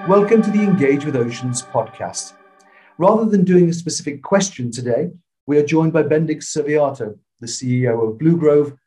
Welcome to the Engage with Oceans podcast. Rather than doing a specific question today, we are joined by Bendik Søvegjarto, the CEO of Bluegrove,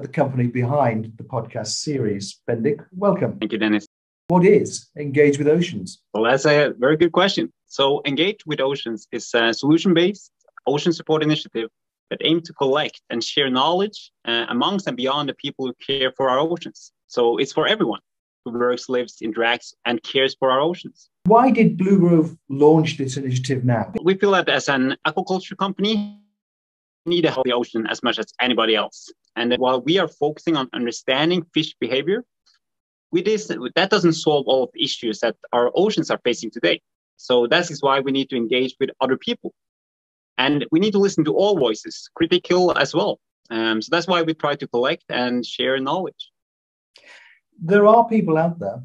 the company behind the podcast series. Bendik, welcome. Thank you, Dennis. What is Engage with Oceans? Well, that's a very good question. So Engage with Oceans is a solution-based ocean support initiative that aims to collect and share knowledge amongst and beyond the people who care for our oceans. So it's for everyone who works, lives, interacts, and cares for our oceans. Why did Bluegrove launch this initiative now? We feel that as an aquaculture company, we need to help the ocean as much as anybody else. And while we are focusing on understanding fish behavior, that doesn't solve all of the issues that our oceans are facing today. So that is why we need to engage with other people. And we need to listen to all voices, critical as well. So that's why we try to collect and share knowledge. There are people out there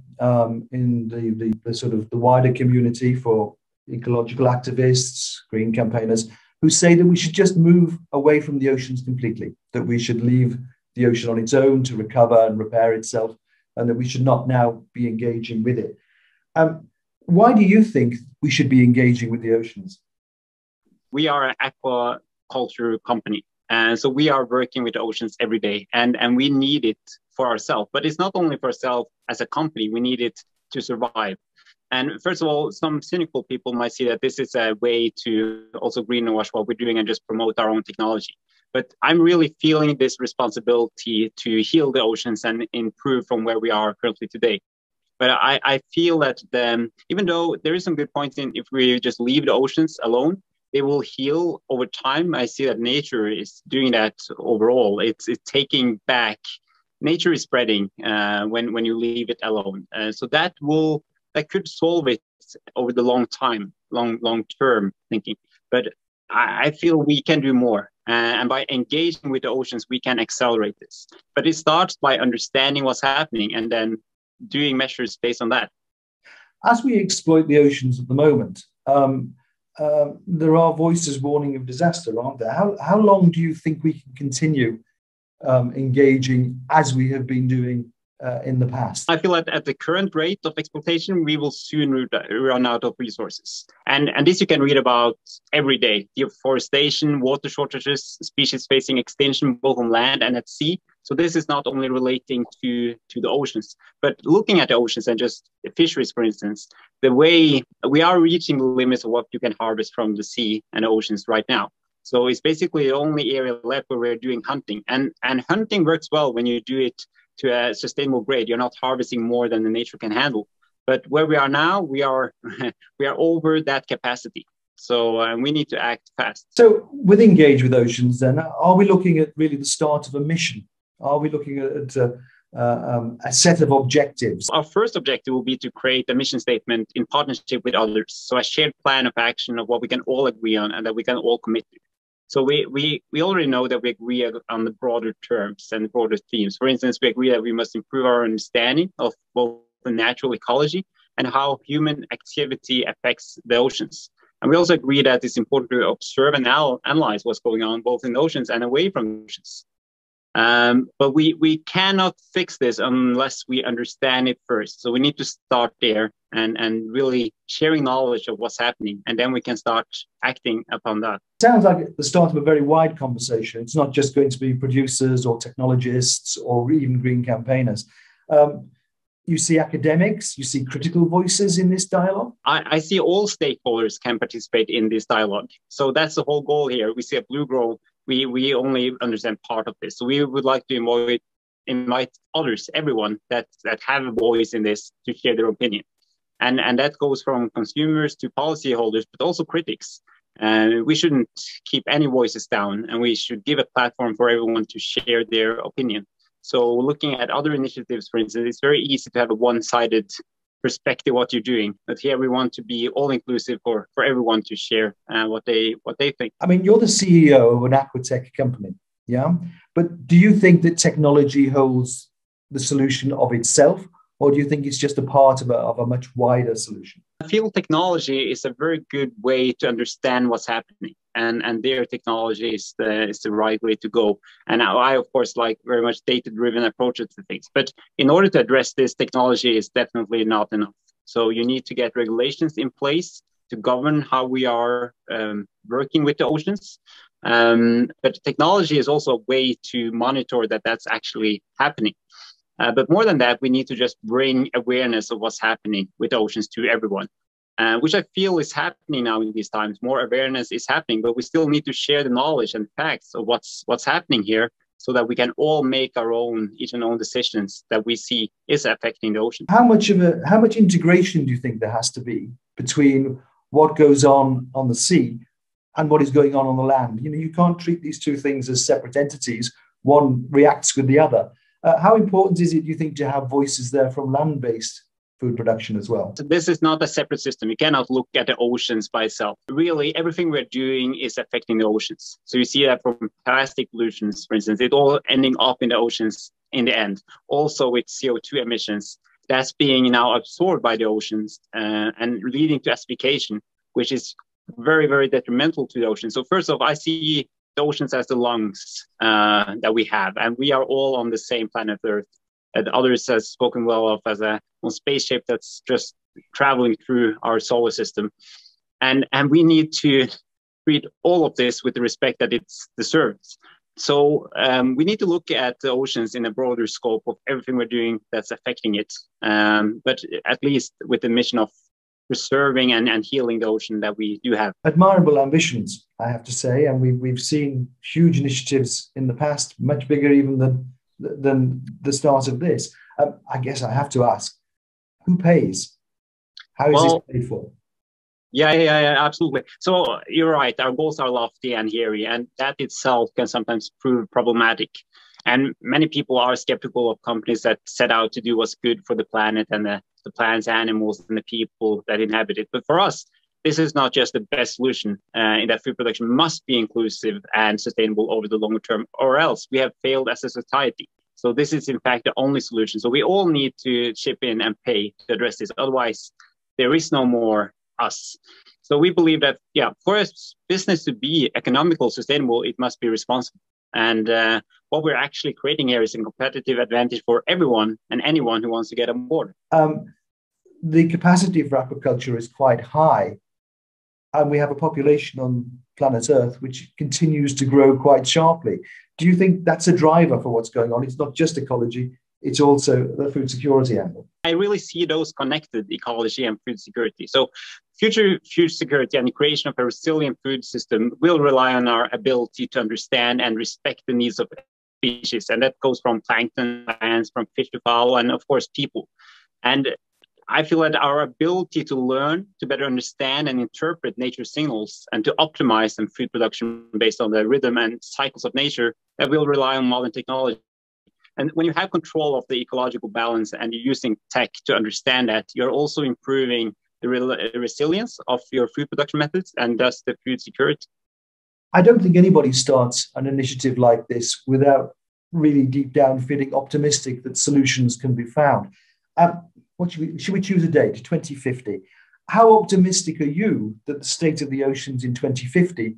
in the sort of the wider community for ecological activists, green campaigners, who say that we should just move away from the oceans completely, that we should leave the ocean on its own to recover and repair itself, and that we should not now be engaging with it. Why do you think we should be engaging with the oceans? We are an aquaculture company. And so we are working with the oceans every day, and we need it for ourselves. But it's not only for ourselves as a company, we need it to survive. And first of all, some cynical people might see that this is a way to also greenwash what we're doing and just promote our own technology. But I'm really feeling this responsibility to heal the oceans and improve from where we are currently today. But I feel that even though there is some good points in if we just leave the oceans alone, they will heal over time. I see that nature is doing that overall. It's taking back. Nature is spreading when you leave it alone. So that could solve it over the long term thinking. But I feel we can do more. And by engaging with the oceans, we can accelerate this. But it starts by understanding what's happening and then doing measures based on that. As we exploit the oceans at the moment, there are voices warning of disaster, aren't there? How long do you think we can continue engaging as we have been doing in the past? I feel that at the current rate of exploitation, we will soon run out of resources. And this you can read about every day. Deforestation, water shortages, species facing extinction, both on land and at sea. So this is not only relating to the oceans, but looking at the oceans and just the fisheries, for instance, the way we are reaching the limits of what you can harvest from the sea and the oceans right now. So it's basically the only area left where we're doing hunting. And hunting works well when you do it to a sustainable grade. You're not harvesting more than the nature can handle. But where we are now, we are over that capacity. So we need to act fast. So with Engage with Oceans, then, are we looking at really the start of a mission? Are we looking at a set of objectives? Our first objective will be to create a mission statement in partnership with others. So a shared plan of action of what we can all agree on and that we can all commit to. So we already know that we agree on the broader terms and broader themes. For instance, we agree that we must improve our understanding of both the natural ecology and how human activity affects the oceans. And we also agree that it's important to observe and analyze what's going on both in the oceans and away from the oceans. But we cannot fix this unless we understand it first. So we need to start there and really sharing knowledge of what's happening. And then we can start acting upon that. Sounds like the start of a very wide conversation. It's not just going to be producers or technologists or even green campaigners. You see academics, you see critical voices in this dialogue? I see all stakeholders can participate in this dialogue. So that's the whole goal here. We see at Bluegrove, we only understand part of this. So we would like to invite others, everyone that have a voice in this to share their opinion. And that goes from consumers to policyholders, but also critics. We shouldn't keep any voices down, and we should give a platform for everyone to share their opinion. So looking at other initiatives, for instance, it's very easy to have a one-sided perspective what you're doing. But here we want to be all-inclusive for everyone to share what they think. I mean, you're the CEO of an aquatech company, yeah? But do you think that technology holds the solution of itself, or do you think it's just a part of a much wider solution? Field technology is a very good way to understand what's happening, and their technology is the right way to go. And I of course like very much data-driven approaches to things. But in order to address this, technology is definitely not enough. So you need to get regulations in place to govern how we are working with the oceans. But technology is also a way to monitor that that's actually happening. But more than that, we need to just bring awareness of what's happening with the oceans to everyone, which I feel is happening now in these times. More awareness is happening, but we still need to share the knowledge and facts of what's happening here, so that we can all make each and own decisions that we see is affecting the ocean. How much integration do you think there has to be between what goes on the sea and what is going on the land? You can't treat these two things as separate entities. One reacts with the other. How important is it, do you think, to have voices there from land-based food production as well? So this is not a separate system. You cannot look at the oceans by itself. Really, everything we're doing is affecting the oceans. So you see that from plastic pollutions, for instance, it all ending up in the oceans in the end. Also with CO2 emissions, that's being now absorbed by the oceans and leading to acidification, which is very, very detrimental to the ocean. So first off, I see the oceans as the lungs that we have, and we are all on the same planet Earth. And others have spoken well of as a spaceship that's just traveling through our solar system. And we need to treat all of this with the respect that it deserves. So we need to look at the oceans in a broader scope of everything we're doing that's affecting it, but at least with the mission of preserving and healing the ocean that we do have. Admirable ambitions, I have to say, and we've seen huge initiatives in the past, much bigger even than the start of this. I guess I have to ask, who pays? How is this paid for? Yeah, absolutely. So you're right, our goals are lofty and hairy, and that itself can sometimes prove problematic. And many people are skeptical of companies that set out to do what's good for the planet and the plants, animals, and the people that inhabit it. But for us, this is not just the best solution in that food production must be inclusive and sustainable over the longer term, or else we have failed as a society. So this is, in fact, the only solution. So we all need to chip in and pay to address this. Otherwise, there is no more us. So we believe that, for a business to be economical, sustainable, it must be responsible. And what we're actually creating here is a competitive advantage for everyone and anyone who wants to get on board. The capacity for aquaculture is quite high, and we have a population on planet Earth which continues to grow quite sharply. Do you think that's a driver for what's going on? It's not just ecology, it's also the food security angle. I really see those connected, ecology and food security. So future food security and the creation of a resilient food system will rely on our ability to understand and respect the needs of species. And that goes from plankton, plants, from fish to fowl, and of course, people. And I feel that our ability to learn, to better understand and interpret nature's signals, and to optimize some food production based on the rhythm and cycles of nature, that will rely on modern technology. And when you have control of the ecological balance and you're using tech to understand that, you're also improving the resilience of your food production methods and thus the food security. I don't think anybody starts an initiative like this without really deep down feeling optimistic that solutions can be found. Should we choose a date, 2050? How optimistic are you that the state of the oceans in 2050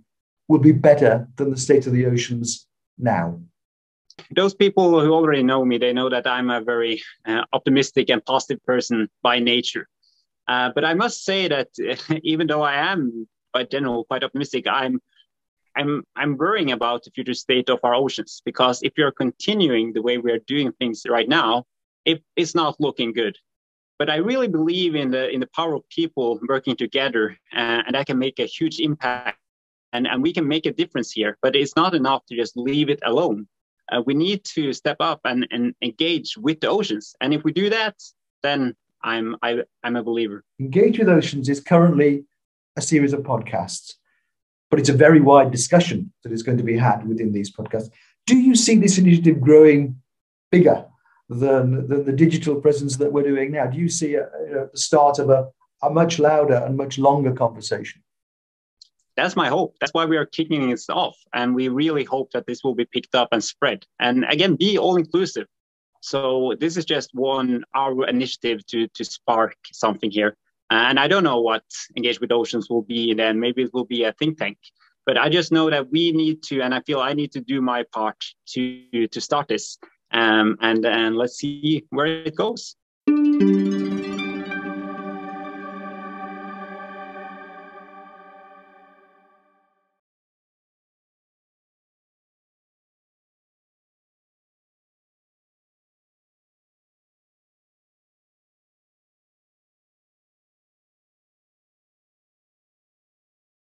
will be better than the state of the oceans now? Those people who already know me, they know that I'm a very optimistic and positive person by nature. But I must say that even though I am by general quite optimistic, I'm worrying about the future state of our oceans, because if you're continuing the way we are doing things right now, it's not looking good. But I really believe in the power of people working together, and that can make a huge impact, and we can make a difference here. But it's not enough to just leave it alone. We need to step up and engage with the oceans. And if we do that, then I'm a believer. Engage with Oceans is currently a series of podcasts, but it's a very wide discussion that is going to be had within these podcasts. Do you see this initiative growing bigger than the digital presence that we're doing now? Do you see the start of a much louder and much longer conversation? That's my hope. That's why we are kicking it off. And we really hope that this will be picked up and spread. And again, be all inclusive. So this is just our initiative to spark something here. And I don't know what Engage with Oceans will be then. Maybe it will be a think tank. But I just know that we need to, and I feel I need to do my part to start this. And let's see where it goes.